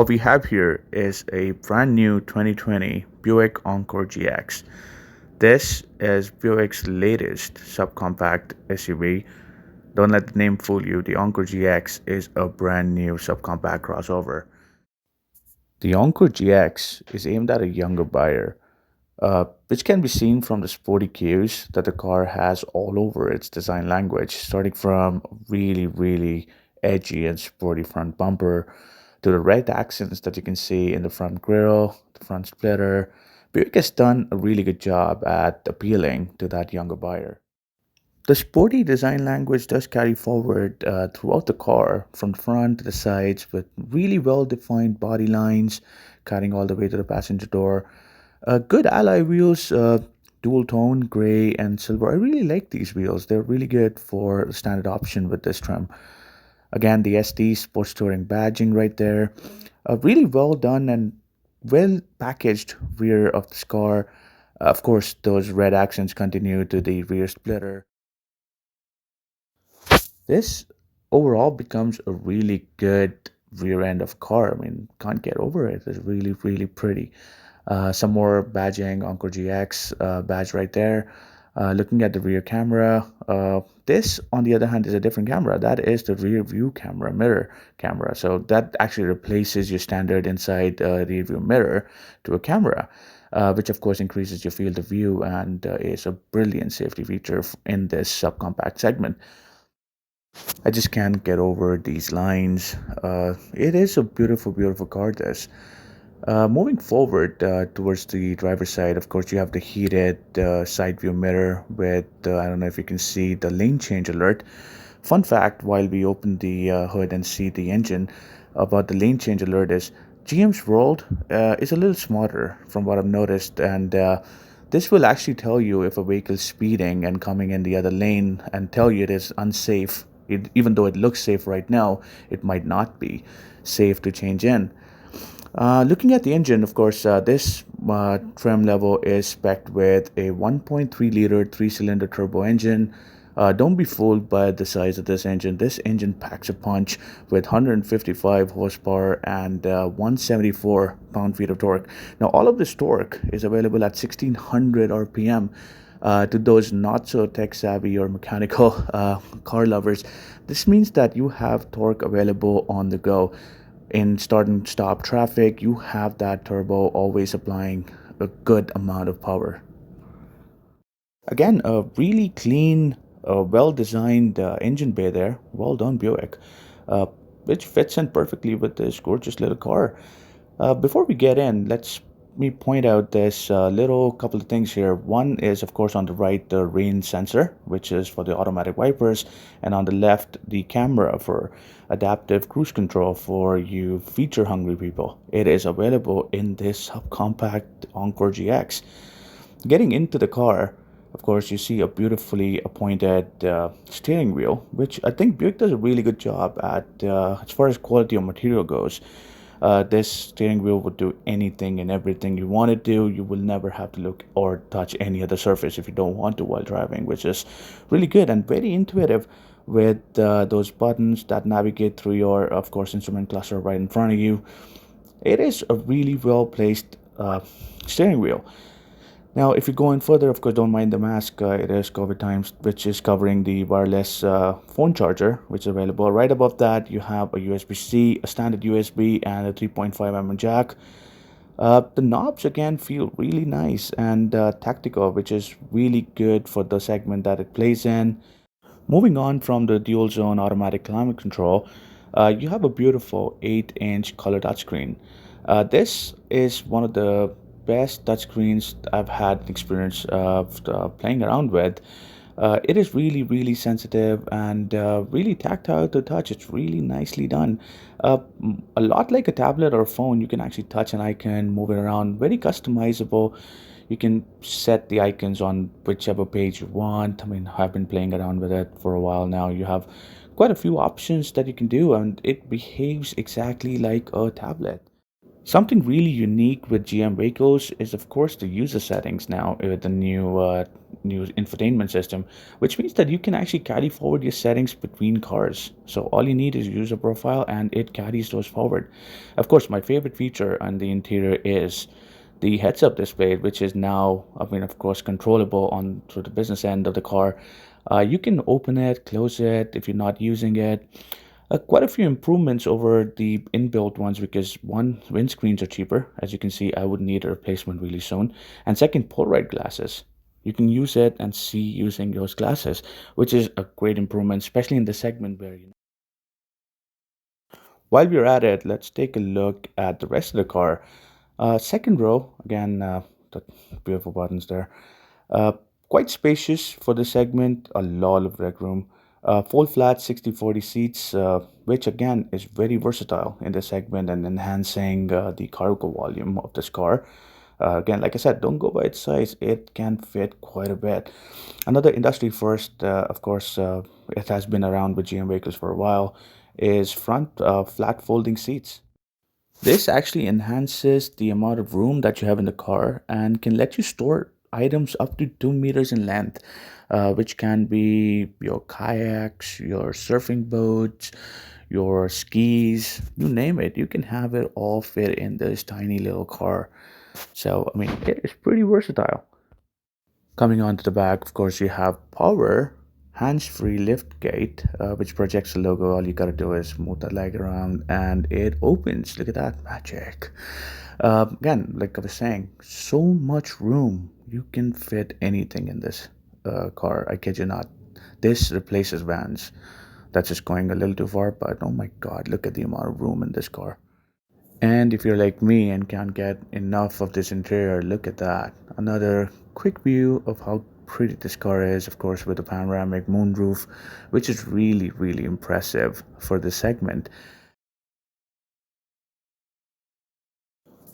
What we have here is a brand new 2020 Buick Encore GX. This is Buick's latest subcompact SUV. Don't let the name fool you, the Encore GX is a brand new subcompact crossover. The Encore GX is aimed at a younger buyer, which can be seen from the sporty cues that the car has all over its design language, starting from really edgy and sporty front bumper to the red accents that you can see in the front grille, the front splitter. Buick has done a really good job at appealing to that younger buyer. The sporty design language does carry forward throughout the car, from the front to the sides, with really well defined body lines carrying all the way to the passenger door. Good alloy wheels, dual tone, gray and silver. I really like these wheels. They're really good for the standard option with this trim. Again, the ST Sports Touring badging right there. A really well done and well packaged rear of this car. Of course, those red accents continue to the rear splitter. This overall becomes a really good rear end of car. I mean, can't get over it. It's really pretty. Some more badging, Encore GX badge right there. Looking at the rear camera, this on the other hand is a different camera. That is the rear view camera, mirror camera. So that actually replaces your standard inside rear view mirror to a camera. Which of course increases your field of view and is a brilliant safety feature in this subcompact segment. I just can't get over these lines. It is a beautiful car, this. Moving forward towards the driver's side, of course, you have the heated side view mirror with, I don't know if you can see the lane change alert. Fun fact, while we open the hood and see the engine, about the lane change alert is GM's World is a little smarter from what I've noticed, and this will actually tell you if a vehicle is speeding and coming in the other lane and tell you it is unsafe. Even though it looks safe right now, it might not be safe to change in. Looking at the engine, of course, this trim level is spec'd with a 1.3 liter 3-cylinder turbo engine. Don't be fooled by the size of this engine. This engine packs a punch with 155 horsepower and 174 pound-feet of torque. Now, all of this torque is available at 1600 RPM. To those not so tech savvy or mechanical car lovers, this means that you have torque available on the go. In start and stop traffic, you have that turbo always applying a good amount of power. Again, a really clean, well designed engine bay there. Well done, Buick, uh, which fits in perfectly with this gorgeous little car. Before we get in, let's me point out this little couple of things here. One is, of course, on the right, the rain sensor, which is for the automatic wipers, and on the left, the camera for adaptive cruise control for you feature hungry people. It is available in this subcompact Encore GX. Getting into the car, of course, you see a beautifully appointed steering wheel, which I think Buick does a really good job at as far as quality of material goes. This steering wheel would do anything and everything you want to do. You will never have to look or touch any other surface if you don't want to while driving, which is really good and very intuitive with those buttons that navigate through your, of course, instrument cluster right in front of you. It is a really well placed steering wheel. Now, if you go in further, of course, don't mind the mask. It is COVID times, which is covering the wireless phone charger, which is available. Right above that, you have a USB-C, a standard USB, and a 3.5 mm jack. The knobs, again, feel really nice and tactical, which is really good for the segment that it plays in. Moving on from the dual zone automatic climate control, you have a beautiful 8-inch color touchscreen. This is one of the best touchscreens I've had experience of playing around with. It is really sensitive and really tactile to touch. It's really nicely done. A lot like a tablet or a phone, you can actually touch an icon, move it around, very customizable. You can set the icons on whichever page you want. I mean, I've been playing around with it for a while now. You have quite a few options that you can do, and it behaves exactly like a tablet. Something really unique with GM vehicles is, of course, the user settings now with the new new infotainment system, which means that you can actually carry forward your settings between cars. So all you need is user profile and it carries those forward. Of course, my favorite feature on the interior is the heads-up display, which is now, I mean, of course, controllable on through the business end of the car. You can open it, close it if you're not using it. Quite a few improvements over the inbuilt ones because one, windscreens are cheaper. As you can see, I would need a replacement really soon. And second, polarized glasses. You can use it and see using those glasses, which is a great improvement, especially in the segment where you know. While we're at it, let's take a look at the rest of the car. Second row, again, the beautiful buttons there. Uh, Quite spacious for the segment, a lot of leg room. Full flat 60/40 seats, which again is very versatile in the segment and enhancing the cargo volume of this car. Again, like I said, don't go by its size, it can fit quite a bit. Another industry first, of course, it has been around with GM vehicles for a while, is front flat folding seats. This actually enhances the amount of room that you have in the car and can let you store items up to 2 meters in length, which can be your kayaks, your surfing boats, your skis, you name it. You can have it all fit in this tiny little car. So, I mean, it is pretty versatile. Coming onto the back, of course, you have power, hands-free lift gate, which projects the logo. All you gotta do is move the leg around and it opens. Look at that magic. Again, like I was saying, so much room. You can fit anything in this car. I kid you not. This replaces vans. That's just going a little too far, but oh my God, look at the amount of room in this car. And if you're like me and can't get enough of this interior, look at that. Another quick view of how pretty this car is, of course, with the panoramic moonroof, which is really, really impressive for this segment.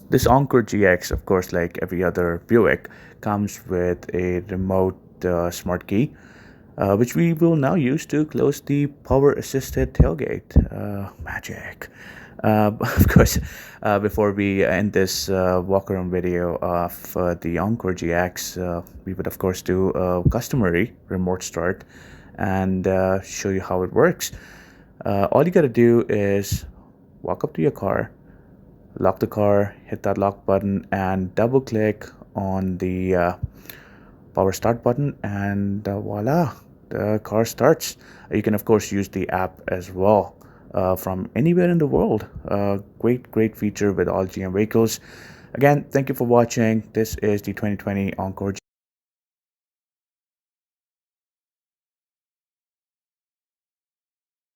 This Encore GX, of course, like every other Buick, comes with a remote smart key, which we will now use to close the power assisted tailgate. Magic. Of course, before we end this walk around video of the Encore GX, we would, of course, do a customary remote start and show you how it works. All you got to do is walk up to your car, lock the car, hit that lock button, and double click on the power start button, and voila, the car starts. You can, of course, use the app as well from anywhere in the world. Great feature with all GM vehicles. Again, thank you for watching. This is the 2020 Encore